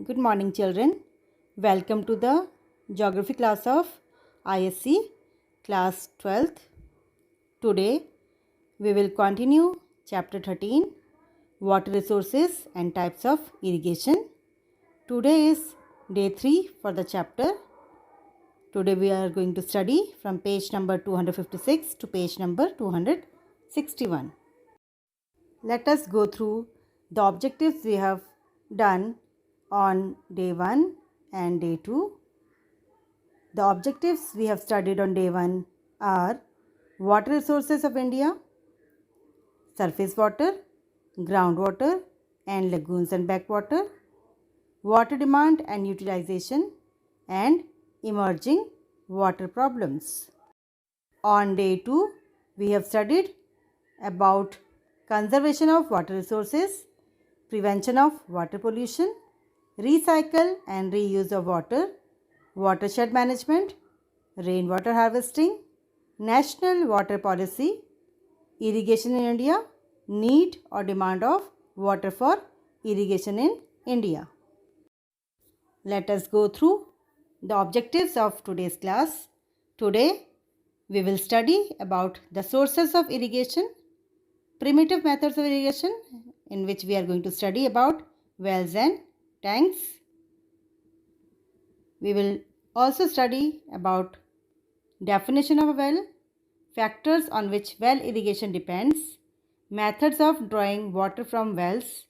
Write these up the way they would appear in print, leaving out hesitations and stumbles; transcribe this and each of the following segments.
Good morning, children. Welcome to the geography class of ISC class 12th. Today we will continue chapter 13, water resources and types of irrigation. Today is day 3 for the chapter. Today we are going to study from page number 256 to page number 261. Let us go through the objectives we have done on day 1 and day 2. The objectives we have studied on day 1 are water resources of India, surface water, groundwater and lagoons and backwater, water demand and utilization, and emerging water problems. On day 2, we have studied about conservation of water resources, prevention of water pollution, recycle and reuse of water, watershed management, rainwater harvesting, national water policy, irrigation in India, need or demand of water for irrigation in India. Let us go through the objectives of today's class. Today we will study about the sources of irrigation, primitive methods of irrigation, in which we are going to study about wells and tanks. We will also study about definition of a well, factors on which well irrigation depends, methods of drawing water from wells,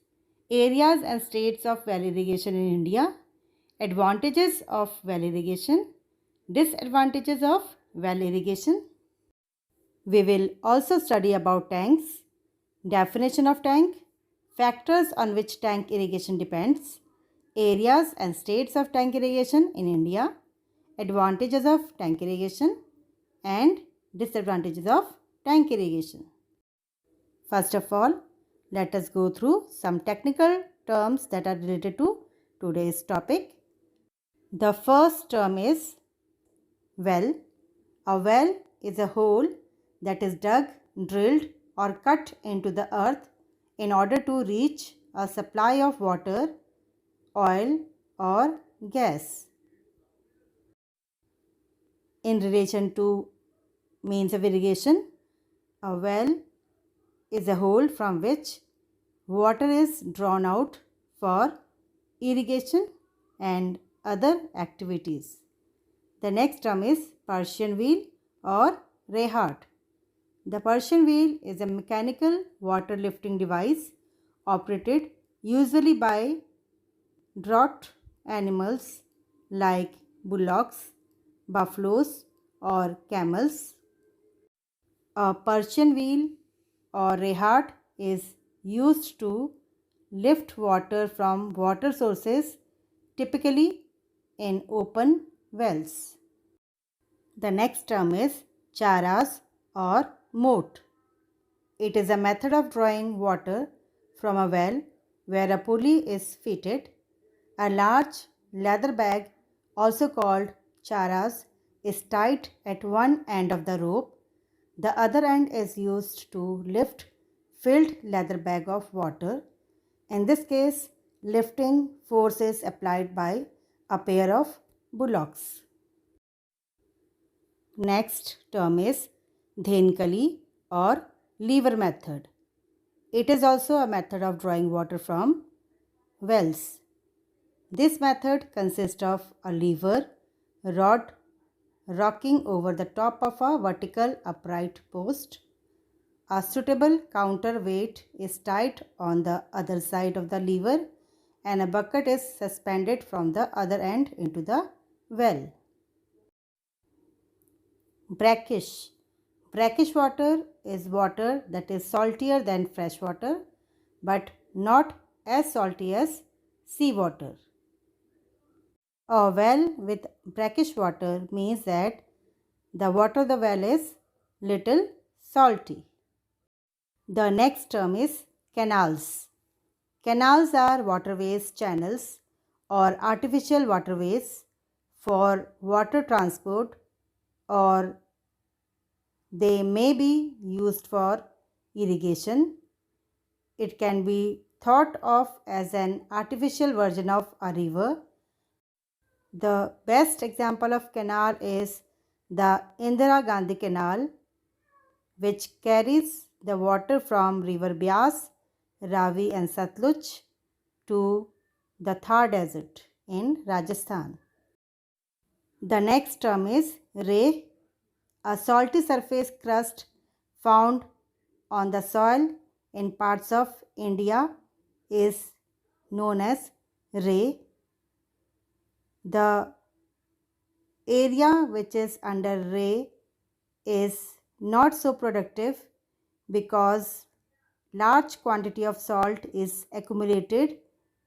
areas and states of well irrigation in India, advantages of well irrigation, disadvantages of well irrigation. We will also study about tanks, definition of tank, factors on which tank irrigation depends, areas and states of tank irrigation in India, advantages of tank irrigation and disadvantages of tank irrigation. First of all, let us go through some technical terms that are related to today's topic. The first term is well. A well is a hole that is dug, drilled or cut into the earth in order to reach a supply of water, oil or gas. In relation to means of irrigation, a well is a hole from which water is drawn out for irrigation and other activities. The next term is Persian wheel or Rehart. The Persian wheel is a mechanical water lifting device operated usually by draught animals like bullocks, buffaloes or camels. A Persian wheel or Rehart is used to lift water from water sources, typically in open wells. The next term is charas or moat. It is a method of drawing water from a well where a pulley is fitted. A large leather bag, also called charas, is tied at one end of the rope. The other end is used to lift filled leather bag of water. In this case, lifting force is applied by a pair of bullocks. Next term is Dhenkali or lever method. It is also a method of drawing water from wells. This method consists of a lever rod rocking over the top of a vertical upright post. A suitable counterweight is tied on the other side of the lever and a bucket is suspended from the other end into the well. Brackish. Brackish water is water that is saltier than fresh water but not as salty as seawater. A well with brackish water means that the water of the well is little salty. The next term is canals. Canals are waterways channels or artificial waterways for water transport, or they may be used for irrigation. It can be thought of as an artificial version of a river. The best example of canal is the Indira Gandhi Canal, which carries the water from river Beas, Ravi and Satluj to the Thar Desert in Rajasthan. The next term is Ray, a salty surface crust found on the soil in parts of India is known as Ray. The area which is under Ray is not so productive because large quantity of salt is accumulated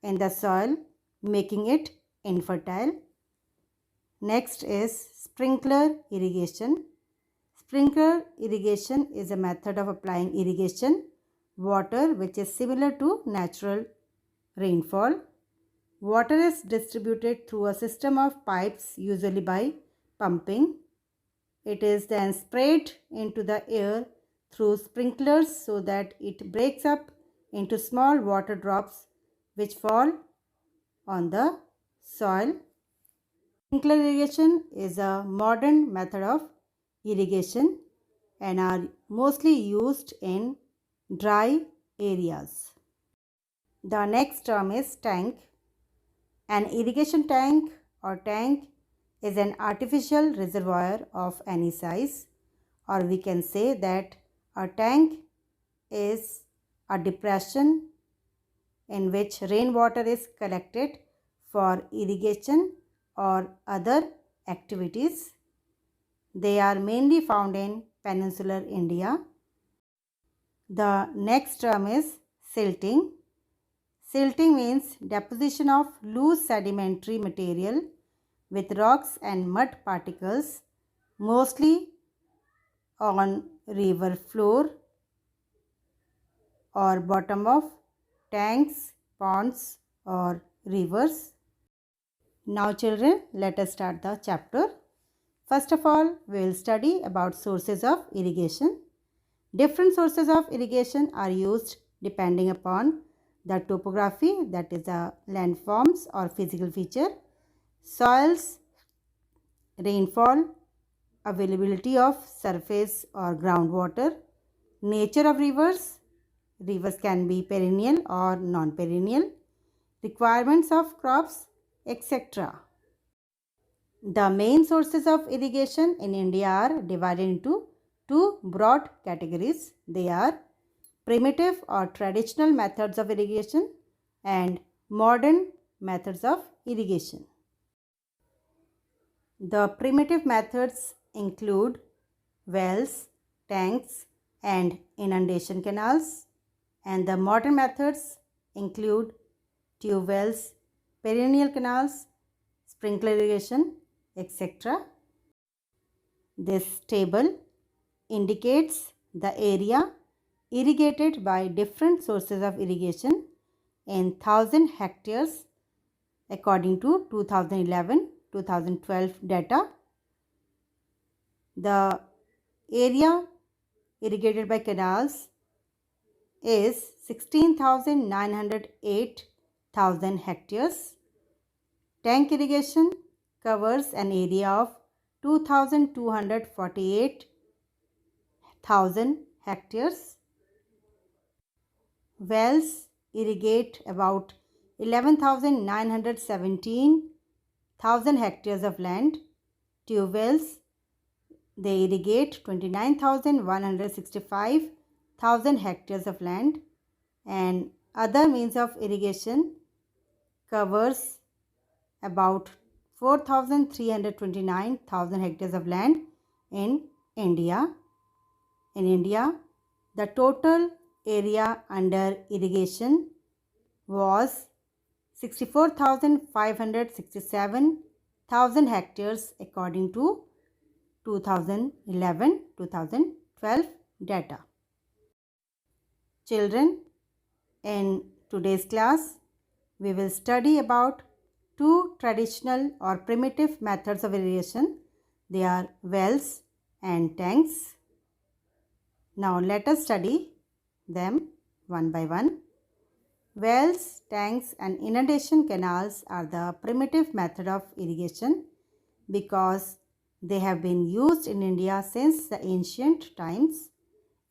in the soil, making it infertile. Next is sprinkler irrigation. Sprinkler irrigation is a method of applying irrigation water which is similar to natural rainfall. Water is distributed through a system of pipes, usually by pumping. It is then sprayed into the air through sprinklers so that it breaks up into small water drops which fall on the soil. Sprinkler irrigation is a modern method of irrigation and are mostly used in dry areas. The next term is tank. An irrigation tank or tank is an artificial reservoir of any size, or we can say that a tank is a depression in which rainwater is collected for irrigation or other activities. They are mainly found in peninsular India. The next term is silting. Silting means deposition of loose sedimentary material with rocks and mud particles, mostly on river floor or bottom of tanks, ponds or rivers. Now children, let us start the chapter. First of all, we will study about sources of irrigation. Different sources of irrigation are used depending upon the topography, that is the landforms or physical feature, soils, rainfall, availability of surface or groundwater, nature of rivers. Rivers can be perennial or non-perennial, requirements of crops, etc. The main sources of irrigation in India are divided into two broad categories. They are primitive or traditional methods of irrigation and modern methods of irrigation. The primitive methods include wells, tanks, and inundation canals, and the modern methods include tube wells, perennial canals, sprinkler irrigation, etc. This table indicates the area irrigated by different sources of irrigation in 1000 hectares according to 2011-2012 data. The area irrigated by canals is 16,908,000 hectares. Tank irrigation covers an area of 2,248,000 hectares. Wells irrigate about 11,917,000 hectares of land. Tube wells, they irrigate 29,165,000 hectares of land, and other means of irrigation covers about 4,329,000 hectares of land in India. In India, the total area under irrigation was 64,567,000 hectares according to 2011-2012 data. Children, in today's class, we will study about two traditional or primitive methods of irrigation. They are wells and tanks. Now let us study them one by one. Wells, tanks, and inundation canals are the primitive method of irrigation because they have been used in India since the ancient times.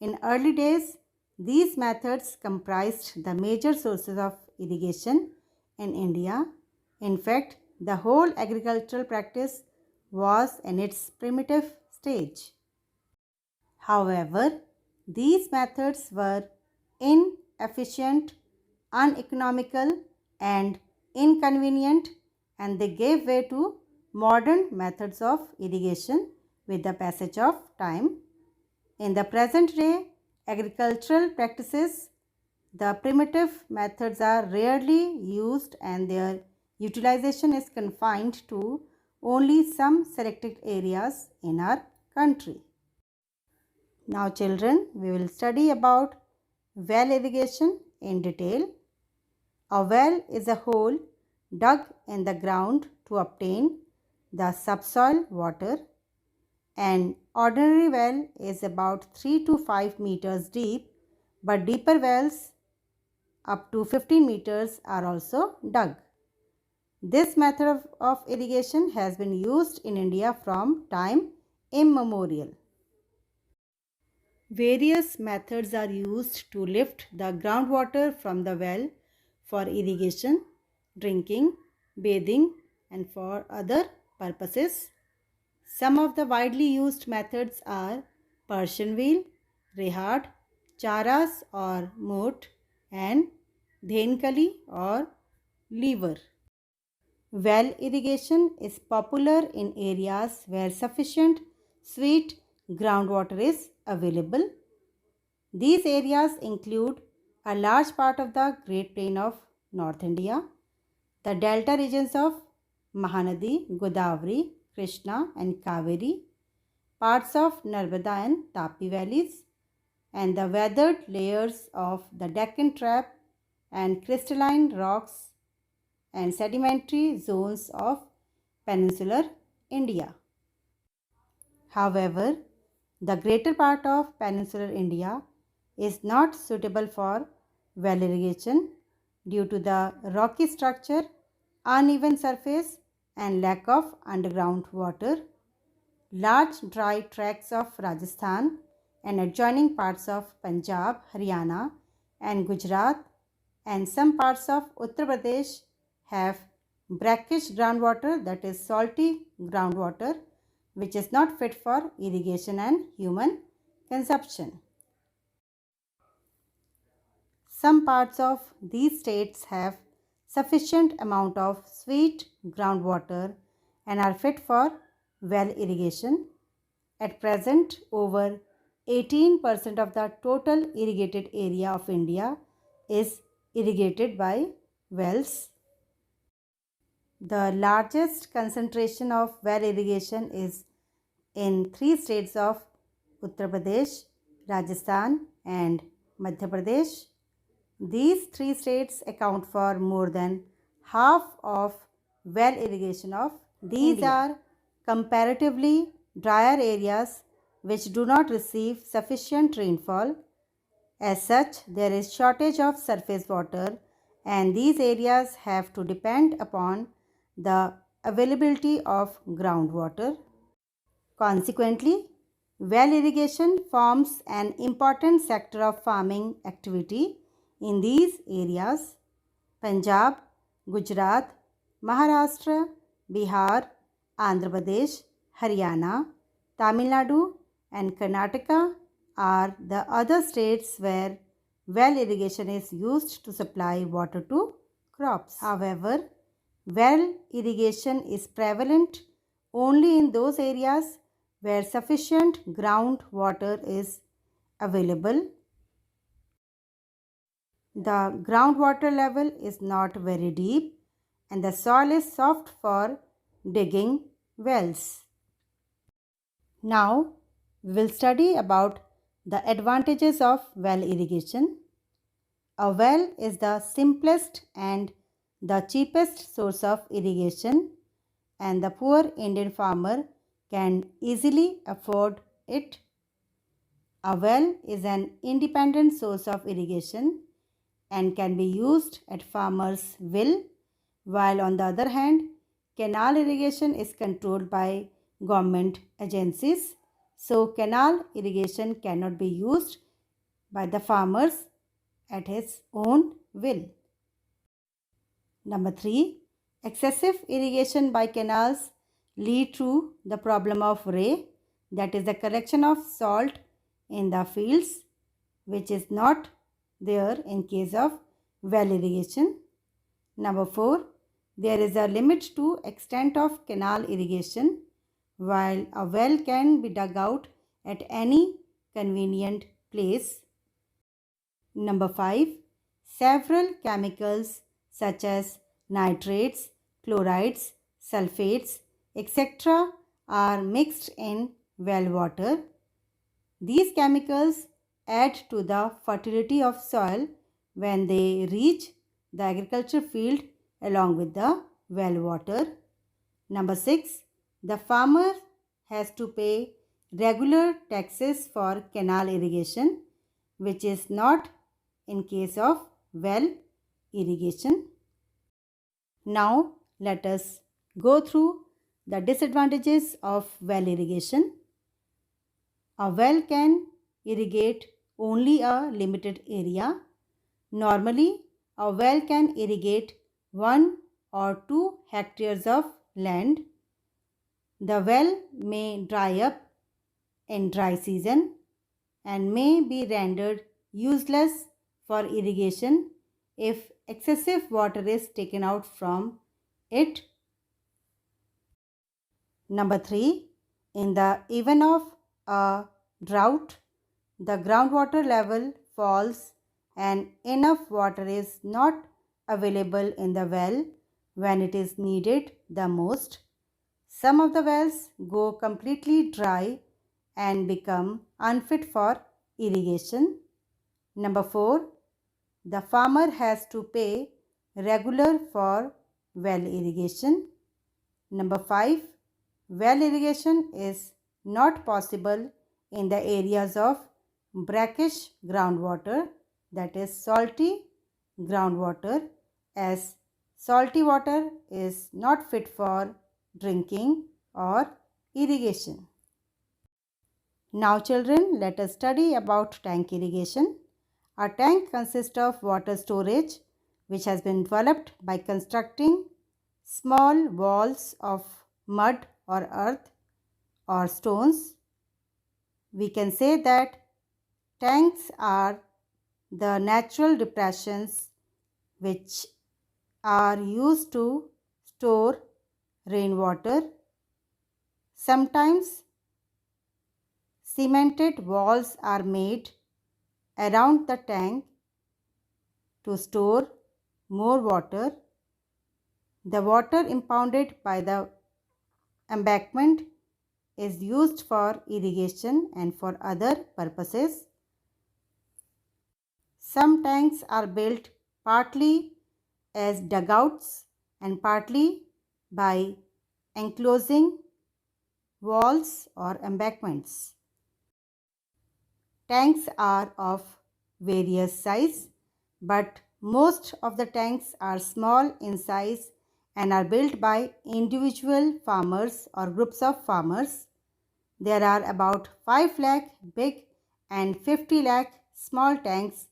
In early days, these methods comprised the major sources of irrigation in India. In fact, the whole agricultural practice was in its primitive stage. However, these methods were inefficient, uneconomical, and inconvenient, and they gave way to modern methods of irrigation with the passage of time. In the present day agricultural practices, the primitive methods are rarely used and their utilization is confined to only some selected areas in our country. Now children, we will study about well irrigation in detail. A well is a hole dug in the ground to obtain the subsoil water. An ordinary well is about 3 to 5 meters deep, but deeper wells up to 15 meters are also dug. This method of irrigation has been used in India from time immemorial. Various methods are used to lift the groundwater from the well for irrigation, drinking, bathing, and for other purposes. Some of the widely used methods are Persian wheel, Rehad, Charas or moat, and Dhenkali or lever. Well irrigation is popular in areas where sufficient sweet groundwater is available. These areas include a large part of the Great Plain of North India, the delta regions of Mahanadi, Godavari, Krishna and Kaveri, parts of Narmada and Tapi valleys, and the weathered layers of the Deccan Trap and crystalline rocks and sedimentary zones of peninsular India. However, the greater part of peninsular India is not suitable for well irrigation due to the rocky structure, uneven surface, and lack of underground water. Large dry tracts of Rajasthan and adjoining parts of Punjab, Haryana, and Gujarat, and some parts of Uttar Pradesh have brackish groundwater, that is salty groundwater, which is not fit for irrigation and human consumption. Some parts of these states have sufficient amount of sweet groundwater and are fit for well irrigation. At present, over 18% of the total irrigated area of India is irrigated by wells. The largest concentration of well irrigation is in three states of Uttar Pradesh, Rajasthan and Madhya Pradesh. These three states account for more than half of well irrigation of these India. Are comparatively drier areas which do not receive sufficient rainfall. As such, there is shortage of surface water and these areas have to depend upon the availability of groundwater. Consequently, well irrigation forms an important sector of farming activity in these areas. Punjab, Gujarat, Maharashtra, Bihar, Andhra Pradesh, Haryana, Tamil Nadu and Karnataka are the other states where well irrigation is used to supply water to crops. However, well irrigation is prevalent only in those areas where sufficient groundwater is available. The groundwater level is not very deep and the soil is soft for digging wells. Now, we will study about the advantages of well irrigation. A well is the simplest and the cheapest source of irrigation and the poor Indian farmer can easily afford it. A well is an independent source of irrigation and can be used at farmers' will, while on the other hand, canal irrigation is controlled by government agencies. So, canal irrigation cannot be used by the farmers at his own will. Number 3. Excessive irrigation by canals lead to the problem of ray, that is the collection of salt in the fields, which is not there in case of well irrigation. Number 4. There is a limit to extent of canal irrigation, while a well can be dug out at any convenient place. Number 5. Several chemicals such as nitrates, chlorides, sulfates, etc. are mixed in well water. These chemicals add to the fertility of soil when they reach the agriculture field along with the well water. Number 6. The farmer has to pay regular taxes for canal irrigation, which is not in case of well irrigation. Now let us go through the disadvantages of well irrigation. A well can irrigate only a limited area. Normally, a well can irrigate 1 or 2 hectares of land. The well may dry up in dry season and may be rendered useless for irrigation if excessive water is taken out from it. Number 3. In the event of a drought, the groundwater level falls and enough water is not available in the well when it is needed the most. Some of the wells go completely dry and become unfit for irrigation. Number 4. The farmer has to pay regular for well irrigation. Number 5. Well irrigation is not possible in the areas of brackish groundwater, that is salty groundwater, as salty water is not fit for drinking or irrigation. Now children, let us study about tank irrigation. A tank consists of water storage which has been developed by constructing small walls of mud or earth or stones. We can say that tanks are the natural depressions which are used to store rainwater. Sometimes cemented walls are made around the tank to store more water. The water impounded by the embankment is used for irrigation and for other purposes. Some tanks are built partly as dugouts and partly by enclosing walls or embankments. Tanks are of various size, but most of the tanks are small in size and are built by individual farmers or groups of farmers. There are about 5 lakh big and 50 lakh small tanks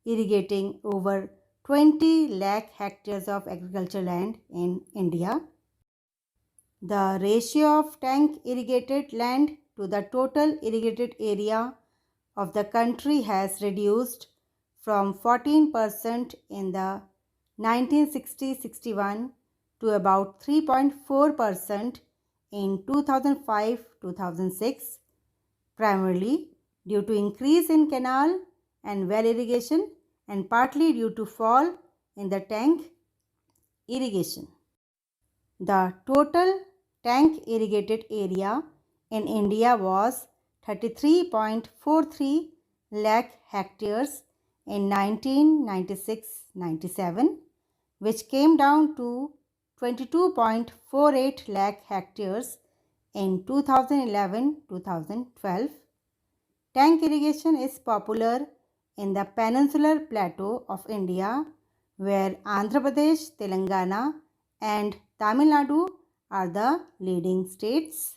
irrigating over 20 lakh hectares of agricultural land in India. The ratio of tank irrigated land to the total irrigated area of the country has reduced from 14% in the 1960-61 to about 3.4% in 2005-2006, primarily due to increase in canal and well irrigation and partly due to fall in the tank irrigation. The total tank irrigated area in India was 33.43 lakh hectares in 1996-97, which came down to 22.48 lakh hectares in 2011-2012. Tank irrigation is popular in the peninsular plateau of India, where Andhra Pradesh, Telangana, and Tamil Nadu are the leading states.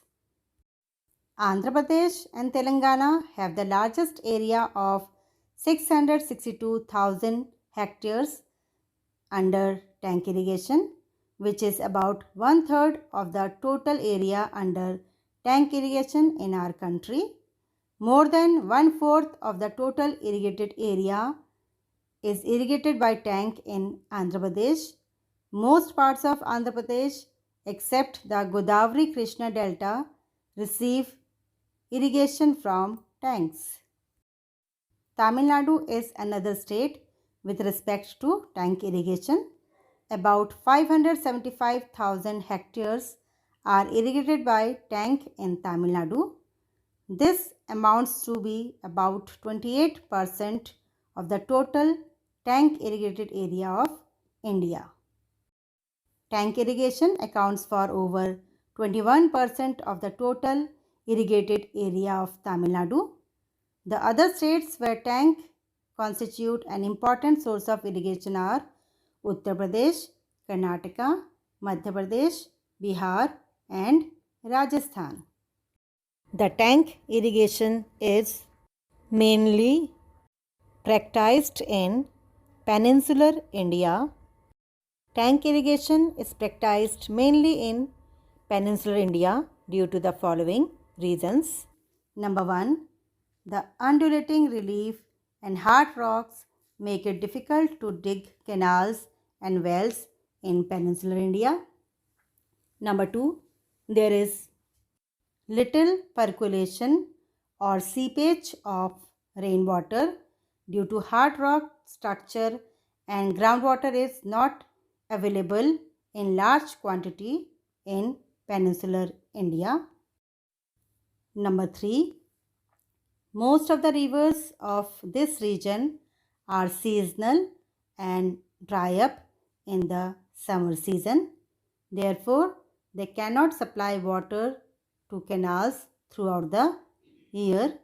Andhra Pradesh and Telangana have the largest area of 662,000 hectares under tank irrigation, which is about one third of the total area under tank irrigation in our country. More than one fourth of the total irrigated area is irrigated by tank in Andhra Pradesh. Most parts of Andhra Pradesh, except the Godavari Krishna Delta, receive irrigation from tanks. Tamil Nadu is another state with respect to tank irrigation. About 575,000 hectares are irrigated by tank in Tamil Nadu. This amounts to be about 28% of the total tank irrigated area of India. Tank irrigation accounts for over 21% of the total irrigated area of Tamil Nadu. The other states where tank constitute an important source of irrigation are Uttar Pradesh, Karnataka, Madhya Pradesh, Bihar, and Rajasthan. The tank irrigation is mainly practiced in peninsular India. Tank irrigation is practiced mainly in peninsular India due to the following reasons. Number 1, the undulating relief and hard rocks make it difficult to dig canals and wells in peninsular India. Number 2, there is little percolation or seepage of rainwater due to hard rock structure, and groundwater is not available in large quantity in peninsular India. Number 3, most of the rivers of this region are seasonal and dry up in the summer season. Therefore, they cannot supply water to canals throughout the year.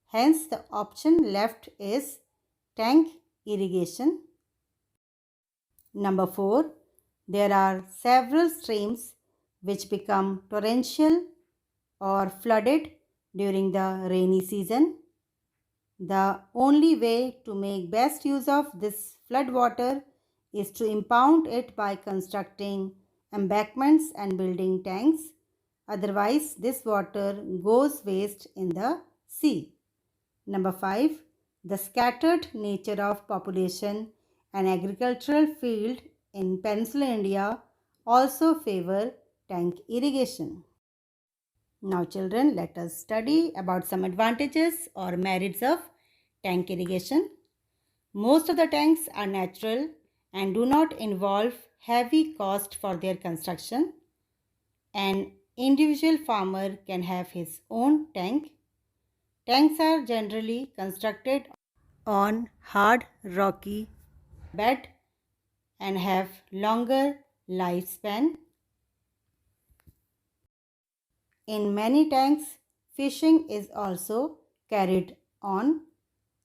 Hence, the option left is tank irrigation. Number 4, there are several streams which become torrential or flooded during the rainy season. The only way to make best use of this flood water is to impound it by constructing embankments and building tanks. Otherwise, this water goes waste in the sea. Number 5, the scattered nature of population and agricultural field in peninsular India also favor tank irrigation. Now children, let us study about some advantages or merits of tank irrigation. Most of the tanks are natural and do not involve heavy cost for their construction. An individual farmer can have his own tank. Tanks are generally constructed on hard rocky bed and have longer lifespan. In many tanks, fishing is also carried on.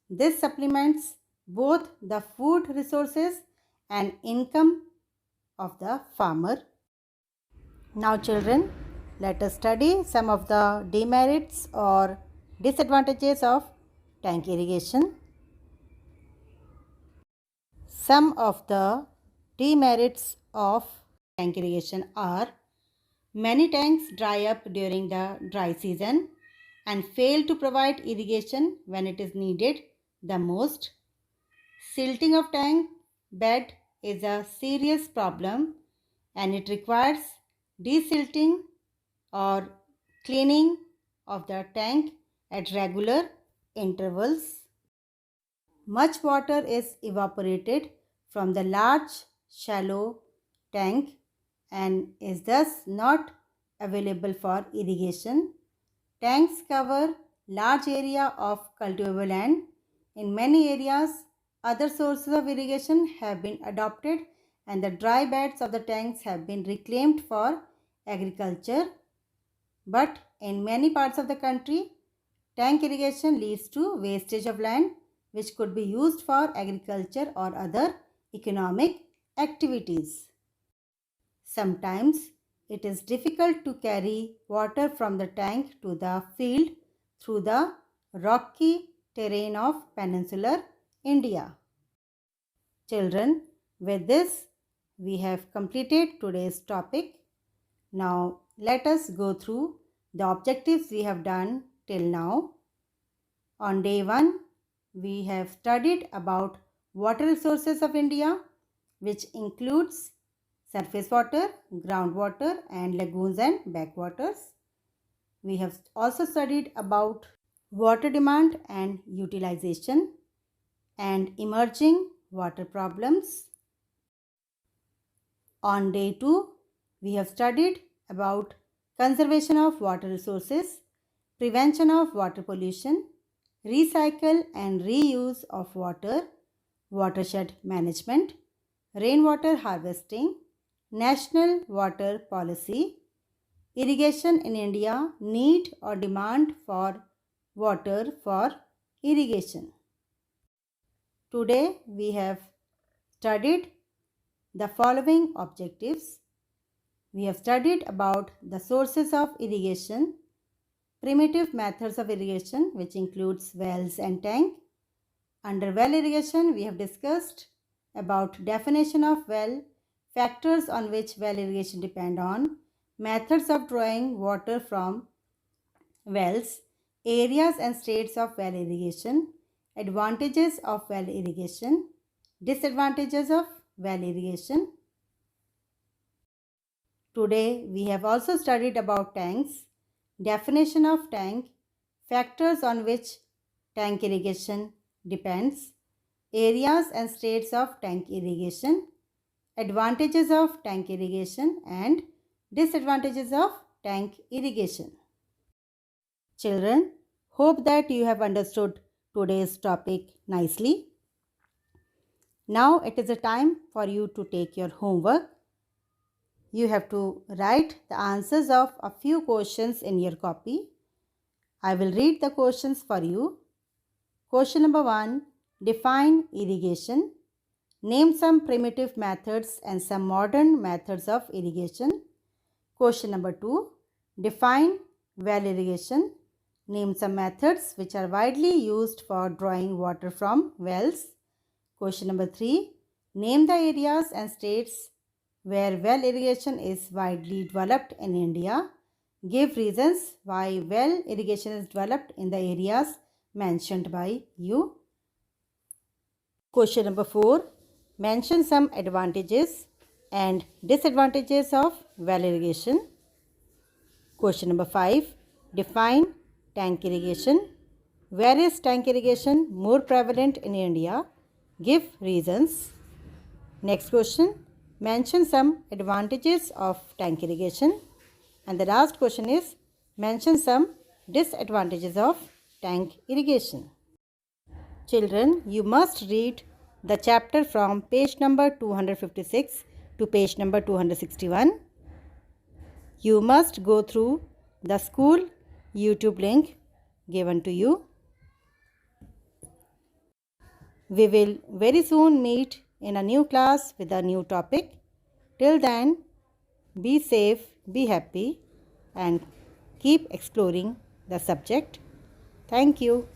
This supplements both the food resources and income of the farmer. Now children, let us study some of the demerits or disadvantages of tank irrigation. Some of the demerits of tank irrigation are: many tanks dry up during the dry season and fail to provide irrigation when it is needed the most. Silting of tank bed is a serious problem and it requires desilting or cleaning of the tank at regular intervals. Much water is evaporated from the large shallow tank and is thus not available for irrigation. Tanks cover large area of cultivable land. In many areas, other sources of irrigation have been adopted and the dry beds of the tanks have been reclaimed for agriculture. But in many parts of the country, tank irrigation leads to wastage of land which could be used for agriculture or other economic activities. Sometimes it is difficult to carry water from the tank to the field through the rocky terrain of peninsular India. Children, with this, we have completed today's topic. Now, let us go through the objectives we have done till now. On day 1, we have studied about water resources of India, which includes surface water, groundwater, and lagoons and backwaters. We have also studied about water demand and utilization and emerging water problems. On day 2, we have studied about conservation of water resources, prevention of water pollution, recycle and reuse of water, watershed management, rainwater harvesting, national water policy, irrigation in India, need or demand for water for irrigation. Today we have studied the following objectives. We have studied about the sources of irrigation, primitive methods of irrigation, which includes wells and tank. Under well irrigation, we have discussed about definition of well, factors on which well irrigation depend on, methods of drawing water from wells, areas and states of well irrigation, advantages of well irrigation, disadvantages of well irrigation. Today we have also studied about tanks, definition of tank, factors on which tank irrigation depends, areas and states of tank irrigation, advantages of tank irrigation and disadvantages of tank irrigation. Children, hope that you have understood today's topic nicely. Now it is a time for you to take your homework. You have to write the answers of a few questions in your copy. I will read the questions for you. Question number 1. Define irrigation. Name some primitive methods and some modern methods of irrigation. Question number 2. Define well irrigation. Name some methods which are widely used for drawing water from wells. Question number 3. Name the areas and states where well irrigation is widely developed in India. Give reasons why well irrigation is developed in the areas mentioned by you. Question number 4. Mention some advantages and disadvantages of well irrigation. Question number 5. Define tank irrigation. Where is tank irrigation more prevalent in India? Give reasons. Next question. Mention some advantages of tank irrigation. And the last question is, mention some disadvantages of tank irrigation. Children, you must read the chapter from page number 256 to page number 261. You must go through the school YouTube link given to you. We will very soon meet in a new class with a new topic. Till then, be safe, be happy, and keep exploring the subject. Thank you.